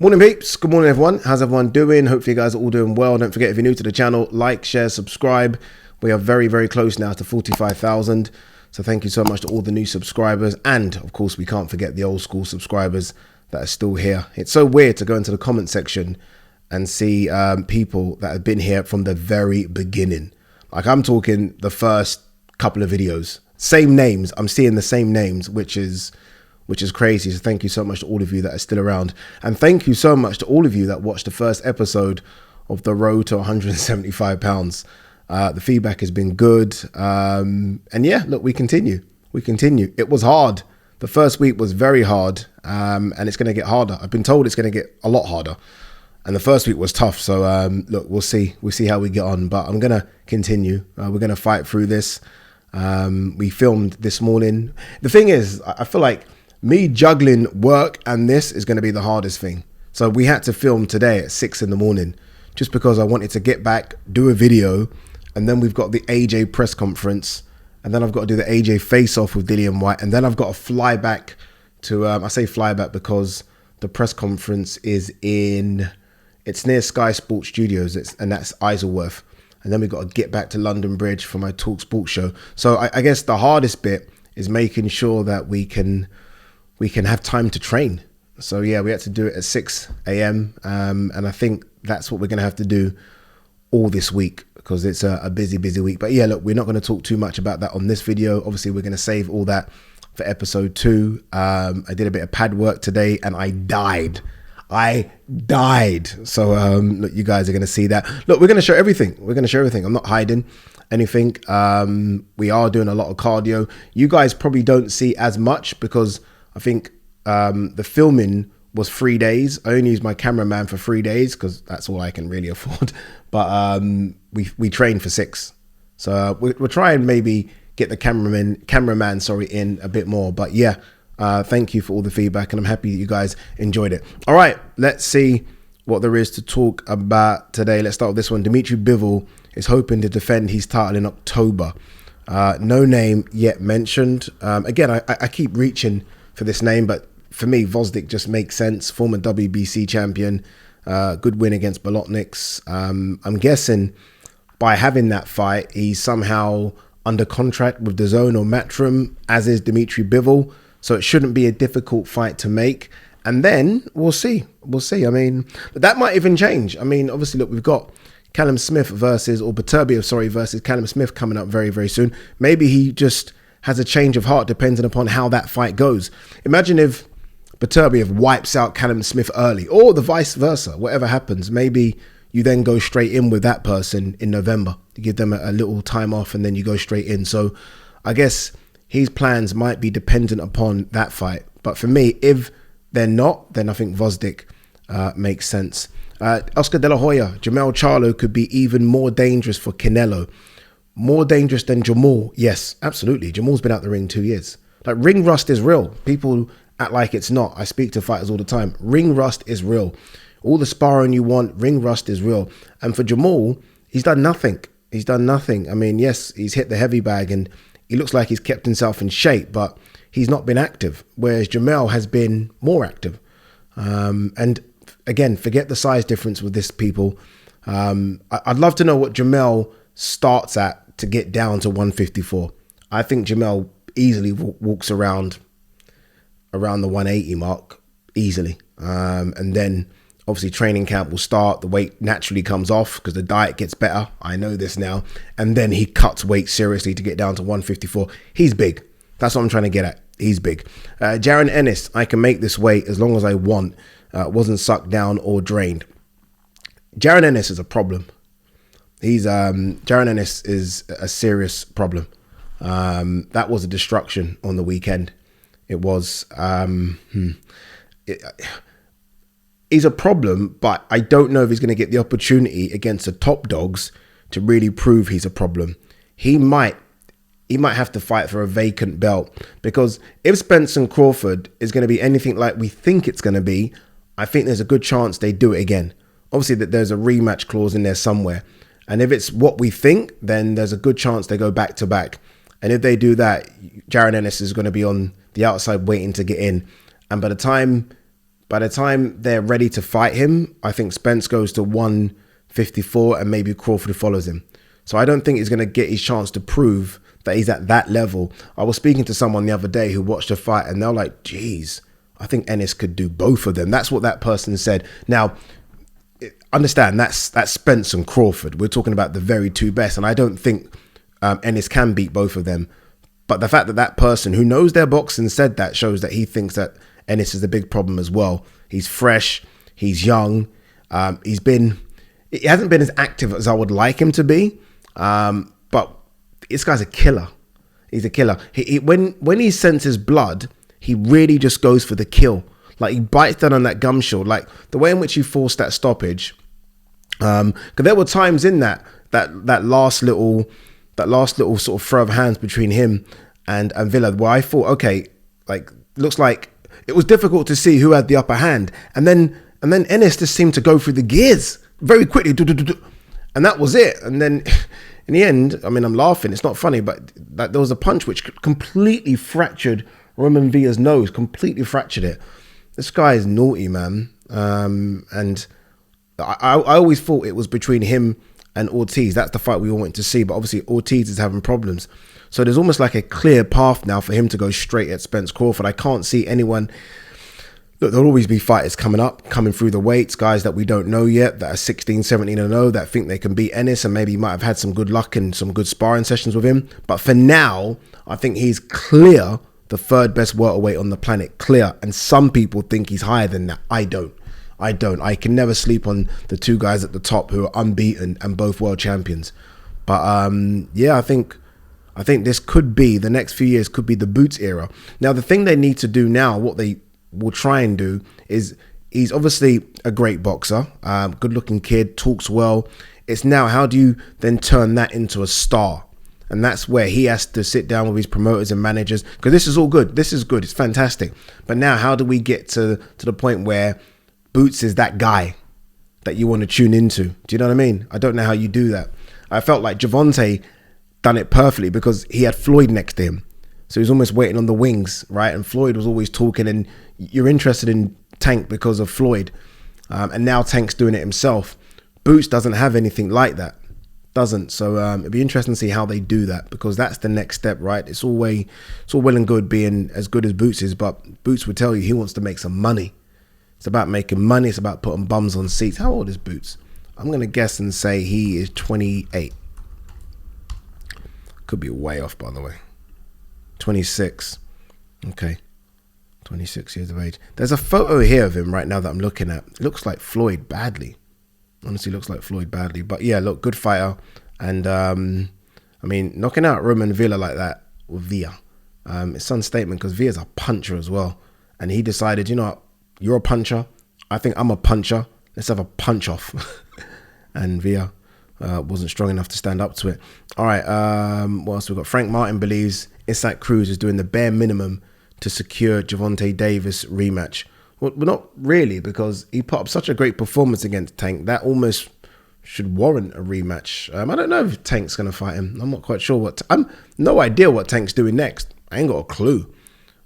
Morning peeps, good morning everyone. How's everyone doing? Hopefully you guys are all doing well. Don't forget, if you're new to the channel, like, share, subscribe. We are very, very close now to 45,000. So thank you so much to all the new subscribers. And of course, we can't forget the old school subscribers that are still here. It's so weird to go into the comment section and see people that have been here from the very beginning. Like I'm talking the first couple of videos. Same names. I'm seeing the same names, which is crazy. So thank you so much to all of you that are still around. And thank you so much to all of you that watched the first episode of the road to 175 pounds. The feedback has been good. And yeah, look, we continue. It was hard. The first week was very hard. And it's going to get harder. I've been told it's going to get a lot harder. And the first week was tough. So look, we'll see how we get on. But I'm going to continue. We're going to fight through this. We filmed this morning. The thing is, I feel like me juggling work and this is going to be the hardest thing. So we had to film today at 6 in the morning just because I wanted to get back, do a video, and then we've got the AJ press conference, and then I've got to do the AJ face-off with Dillian Whyte, and then I've got to fly back to, I say fly back because the press conference is it's near Sky Sports Studios, and that's Isleworth. And then we've got to get back to London Bridge for my Talk Sports show. So I guess the hardest bit is making sure that we can have time to train. So yeah, we had to do it at 6 a.m. And I think that's what we're going to have to do all this week because it's a busy week. But yeah, look, we're not going to talk too much about that on this video. Obviously, we're going to save all that for episode 2. I did a bit of pad work today and I died. So look, you guys are going to see that. Look, we're going to show everything. I'm not hiding anything. We are doing a lot of cardio. You guys probably don't see as much because I think the filming was 3 days. I only used my cameraman for 3 days because that's all I can really afford. But we trained for 6. So we'll try and maybe get the cameraman in a bit more. But yeah, thank you for all the feedback and I'm happy that you guys enjoyed it. All right, let's see what there is to talk about today. Let's start with this one. Dmitry Bivol is hoping to defend his title in October. No name yet mentioned. Again, I keep reaching for this name, but for me, Vosdik just makes sense. Former WBC champion, good win against Bolotniks. I'm guessing by having that fight, he's somehow under contract with DAZN or Matchroom, as is Dmitry Bivol. So it shouldn't be a difficult fight to make. And then we'll see. I mean, but that might even change. I mean, obviously, look, we've got Beterbiev versus Callum Smith coming up very, very soon. Maybe he just has a change of heart depending upon how that fight goes. Imagine if Beterbiev wipes out Callum Smith early or the vice versa, whatever happens. Maybe you then go straight in with that person in November. You give them a little time off and then you go straight in. So I guess his plans might be dependent upon that fight. But for me, if they're not, then I think Vosdik makes sense. Oscar De La Hoya, Jamel Charlo could be even more dangerous for Canelo. More dangerous than Jamal? Yes, absolutely. Jamal's been out the ring 2 years. Like, ring rust is real. People act like it's not. I speak to fighters all the time. Ring rust is real. All the sparring you want, ring rust is real. And for Jamal, he's done nothing. I mean, yes, he's hit the heavy bag and he looks like he's kept himself in shape, but he's not been active, whereas Jamel has been more active. And again, forget the size difference with this, people. I'd love to know what Jamel starts at to get down to 154. I think Jamel easily walks around the 180 mark, easily. And then obviously training camp will start. The weight naturally comes off because the diet gets better. I know this now. And then he cuts weight seriously to get down to 154. He's big. That's what I'm trying to get at. He's big. Jaron Ennis, I can make this weight as long as I want. Wasn't sucked down or drained. Jaron Ennis is a problem. Jaron Ennis is a serious problem. That was a destruction on the weekend. It was. He's a problem, but I don't know if he's going to get the opportunity against the top dogs to really prove he's a problem. He might have to fight for a vacant belt, because if Spence and Crawford is going to be anything like we think it's going to be, I think there's a good chance they do it again. Obviously, that there's a rematch clause in there somewhere. And if it's what we think, then there's a good chance they go back to back. And if they do that, Jaron Ennis is going to be on the outside waiting to get in. And by the time by the time they're ready to fight him, I think Spence goes to 154 and maybe Crawford follows him. So I don't think he's going to get his chance to prove that he's at that level. I was speaking to someone the other day who watched a fight and they're like, geez, I think Ennis could do both of them. That's what that person said. Now, understand, that's Spence and Crawford. We're talking about the very two best. And I don't think Ennis can beat both of them. But the fact that that person who knows their boxing said that shows that he thinks that Ennis is a big problem as well. He's fresh. He's young. He hasn't been as active as I would like him to be. But this guy's a killer. He's a killer. When he senses blood, he really just goes for the kill. Like, he bites down on that gum shield. Like, the way in which he forced that stoppage. Because there were times in that last little sort of throw of hands between him and Villa, where I thought, okay, like, looks like it was difficult to see who had the upper hand. And then Ennis just seemed to go through the gears very quickly. And that was it. And then in the end, I mean, I'm laughing. It's not funny, but there was a punch which completely fractured Roiman Villa's nose, completely fractured it. This guy is naughty, man. And I always thought it was between him and Ortiz. That's the fight we all wanted to see. But obviously Ortiz is having problems. So there's almost like a clear path now for him to go straight at Spence Crawford. I can't see anyone. Look, there'll always be fighters coming through the weights, guys that we don't know yet, that are 16, 17 and 0, that think they can beat Ennis, and maybe might have had some good luck and some good sparring sessions with him. But for now, I think he's clear the third best welterweight on the planet, clear. And some people think he's higher than that. I don't. I can never sleep on the two guys at the top who are unbeaten and both world champions. But yeah, I think this could be, the next few years could be the Boots era. Now, the thing they need to do now, what they will try and do, is he's obviously a great boxer, good looking kid, talks well. It's now, how do you then turn that into a star? And that's where he has to sit down with his promoters and managers, because this is all good. This is good. It's fantastic. But now, how do we get to the point where Boots is that guy that you want to tune into? Do you know what I mean? I don't know how you do that. I felt like Gervonta done it perfectly because he had Floyd next to him. So he was almost waiting on the wings, right? And Floyd was always talking, and you're interested in Tank because of Floyd. And now Tank's doing it himself. Boots doesn't have anything like that. Doesn't. So it'd be interesting to see how they do that, because that's the next step, right? It's all well and good being as good as Boots is, but Boots would tell you he wants to make some money. It's about making money. It's about putting bums on seats. How old is Boots? I'm going to guess and say he is 28. Could be way off, by the way. 26. Okay. 26 years of age. There's a photo here of him right now that I'm looking at. It looks like Floyd badly. Honestly, looks like Floyd badly. But yeah, look, good fighter. And I mean, knocking out Roiman Villa like that with Villa, it's some statement, because Villa's a puncher as well. And he decided, you know what, you're a puncher. I think I'm a puncher. Let's have a punch off. And Villa wasn't strong enough to stand up to it. All right, what else we got? Frank Martin believes Usyk Cruz is doing the bare minimum to secure Gervonta Davis rematch. Well, not really, because he put up such a great performance against Tank. That almost should warrant a rematch. I don't know if Tank's going to fight him. I'm not quite sure I'm no idea what Tank's doing next. I ain't got a clue.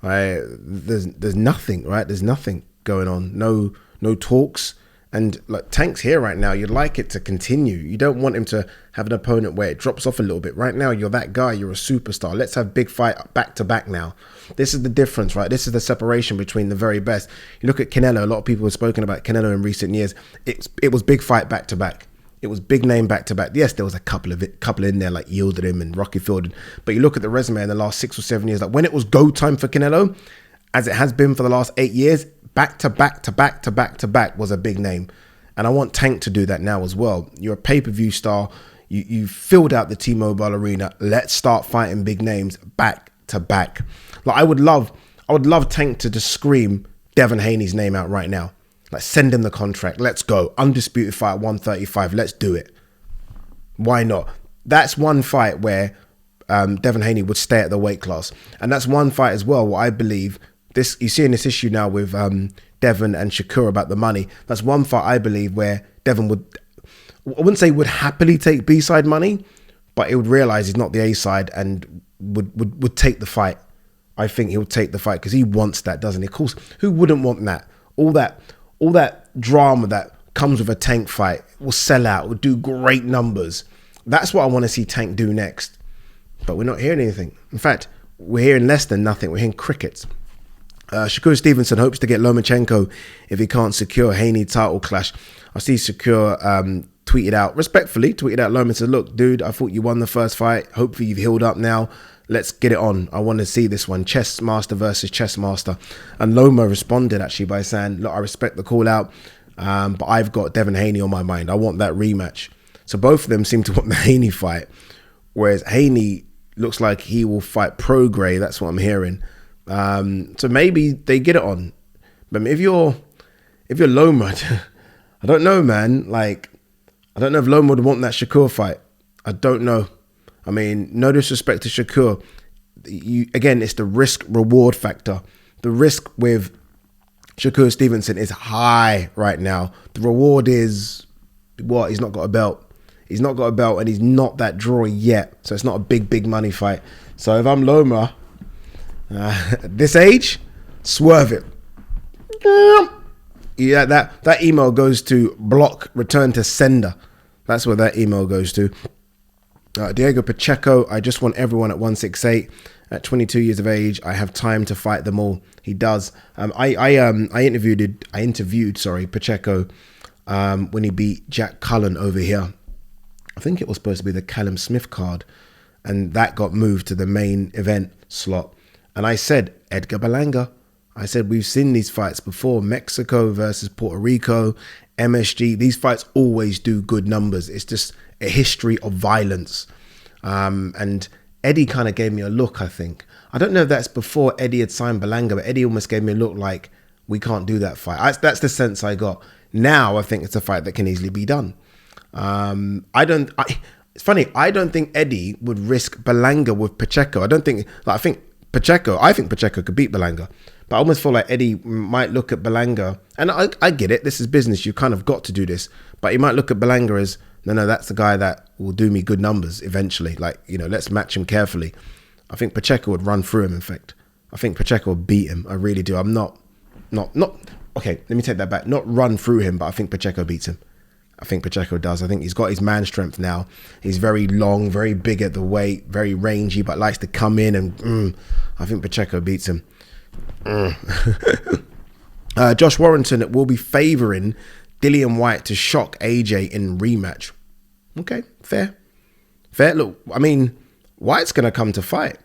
There's nothing, right? There's nothing going on. No talks. And like, Tank's here right now. You'd like it to continue. You don't want him to have an opponent where it drops off a little bit. Right now, you're that guy. You're a superstar. Let's have big fight back to back now. This is the difference, right? This is the separation between the very best. You look at Canelo. A lot of people have spoken about Canelo in recent years. It was big fight back to back. It was big name back to back. Yes, there was a couple in there like Yildirim and Rocky Fielding. But you look at the resume in the last 6 or 7 years. Like, when it was go time for Canelo, as it has been for the last 8 years, back to back to back to back to back was a big name. And I want Tank to do that now as well. You're a pay-per-view star. You filled out the T-Mobile Arena. Let's start fighting big names back to back. Like, I would love Tank to just scream Devin Haney's name out right now. Like, send him the contract. Let's go. Undisputed fight at 135. Let's do it. Why not? That's one fight where Devin Haney would stay at the weight class. And that's one fight as well where I believe this, you see in this issue now with Devin and Shakur about the money. That's one fight I believe where Devin would, I wouldn't say would happily take B-side money, but he would realize he's not the A-side and would take the fight. I think he'll take the fight because he wants that, doesn't he? Of course, who wouldn't want that? all that drama that comes with a Tank fight. Will sell out, will do great numbers. That's what I want to see Tank do next. But we're not hearing anything. In fact, we're hearing less than nothing. We're hearing crickets. Shakur Stevenson hopes to get Lomachenko if he can't secure Haney title clash. I see Shakur tweeted out Loma, said, look, dude, I thought you won the first fight. Hopefully you've healed up now. Let's get it on. I want to see this one. Chess master versus chess master. And Loma responded actually by saying, look, I respect the call out, but I've got Devin Haney on my mind. I want that rematch. So both of them seem to want the Haney fight, whereas Haney looks like he will fight Prograis. That's what I'm hearing. So maybe they get it on. But if you're Loma, I don't know, man. Like, I don't know if Loma would want that Shakur fight. I don't know. I mean, no disrespect to Shakur. Again, it's the risk reward factor. The risk with Shakur Stevenson is high right now. The reward is what? He's not got a belt. He's not got a belt, and he's not that drawy yet. So it's not a big money fight. So if I'm Loma, at this age, swerve it. Yeah, that email goes to block, return to sender. That's what that email goes to. Diego Pacheco, I just want everyone at 168. At 22 years of age, I have time to fight them all. He does. I interviewed Pacheco when he beat Jack Cullen over here. I think it was supposed to be the Callum Smith card, and that got moved to the main event slot. And I said, Edgar Berlanga. I said, we've seen these fights before. Mexico versus Puerto Rico, MSG. These fights always do good numbers. It's just a history of violence. And Eddie kind of gave me a look, I think. I don't know if that's before Eddie had signed Berlanga, but Eddie almost gave me a look like, we can't do that fight. That's the sense I got. Now I think it's a fight that can easily be done. It's funny. I don't think Eddie would risk Berlanga with Pacheco. I think Pacheco could beat Berlanga, but I almost feel like Eddie might look at Berlanga, and I get it. This is business. You kind of got to do this, but he might look at Berlanga as, no, that's the guy that will do me good numbers eventually. Like, let's match him carefully. I think Pacheco would run through him. In fact, I think Pacheco would beat him. I really do. I'm not. Okay, let me take that back. Not run through him, but I think Pacheco beats him. I think Pacheco does. I think he's got his man strength now. He's very long, very big at the weight, very rangy, but likes to come in and I think Pacheco beats him. Josh Warrington will be favouring Dillian Whyte to shock AJ in rematch. Okay, fair. Look, I mean, Whyte's going to come to fight.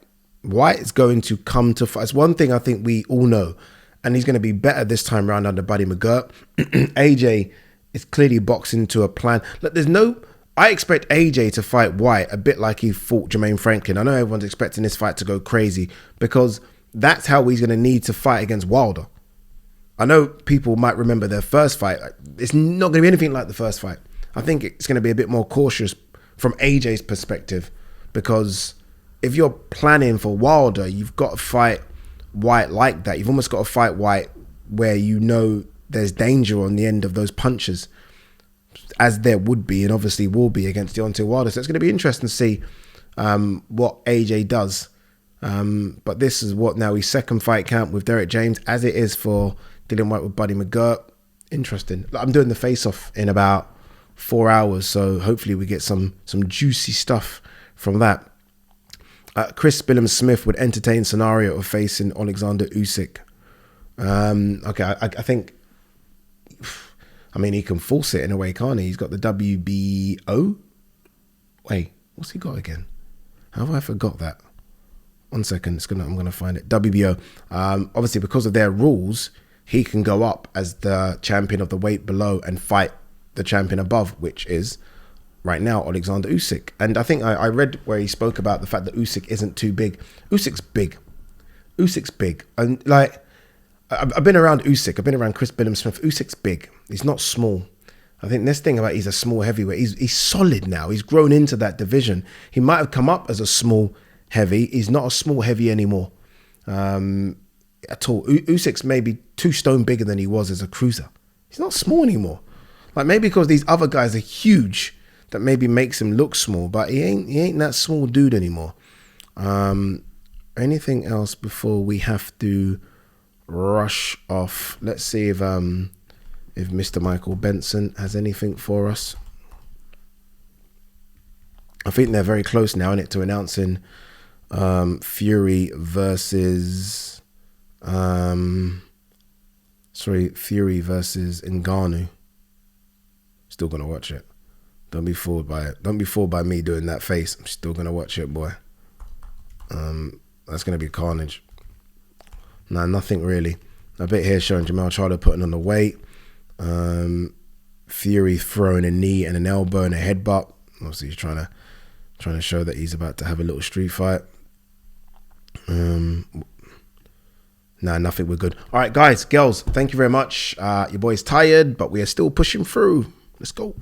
It's one thing I think we all know. And he's going to be better this time around under Buddy McGirt. AJ is clearly boxing to a plan. Look, I expect AJ to fight Whyte a bit like he fought Jermaine Franklin. I know everyone's expecting this fight to go crazy because that's how he's going to need to fight against Wilder. I know people might remember their first fight. It's not going to be anything like the first fight. I think it's going to be a bit more cautious from AJ's perspective, because if you're planning for Wilder, you've got to fight Whyte like that. You've almost got to fight Whyte where there's danger on the end of those punches, as there would be and obviously will be against Deontay Wilder. So it's going to be interesting to see what AJ does. But this is his second fight camp with Derek James, as it is for Dillian Whyte with Buddy McGirt. Interesting. I'm doing the face-off in about 4 hours, so hopefully we get some juicy stuff from that. Chris Billam-Smith would entertain scenario of facing Alexander Usyk. Okay, I think, I mean, he can force it in a way, can't he? He's got the WBO. Wait, what's he got again? How have I forgot that? 1 second, I'm gonna find it. WBO. Obviously, because of their rules, he can go up as the champion of the weight below and fight the champion above, which is right now Alexander Usyk. And I think I read where he spoke about the fact that Usyk isn't too big. Usyk's big, and like, I've been around Usyk. I've been around Chris Billam-Smith. Usyk's big. He's not small. I think this thing about he's a small heavyweight. He's solid now. He's grown into that division. He might have come up as a small heavy. He's not a small heavy anymore at all. Usyk's maybe 2 stone bigger than he was as a cruiser. He's not small anymore. Like, maybe because these other guys are huge, that maybe makes him look small, but he ain't that small dude anymore. Anything else before we have to rush off. Let's see if Mr. Michael Benson has anything for us. I think they're very close now, isn't it, to announcing Fury versus Fury versus Ngannou. Still gonna watch it. Don't be fooled by it. Don't be fooled by me doing that face. I'm still gonna watch it, boy. That's gonna be carnage. Nah, nothing really. A bit here showing Jermell Charlo putting on the weight. Fury throwing a knee and an elbow and a headbutt. Obviously, he's trying to show that he's about to have a little street fight. Nah, nothing. We're good. All right, guys, girls, thank you very much. Your boy's tired, but we are still pushing through. Let's go.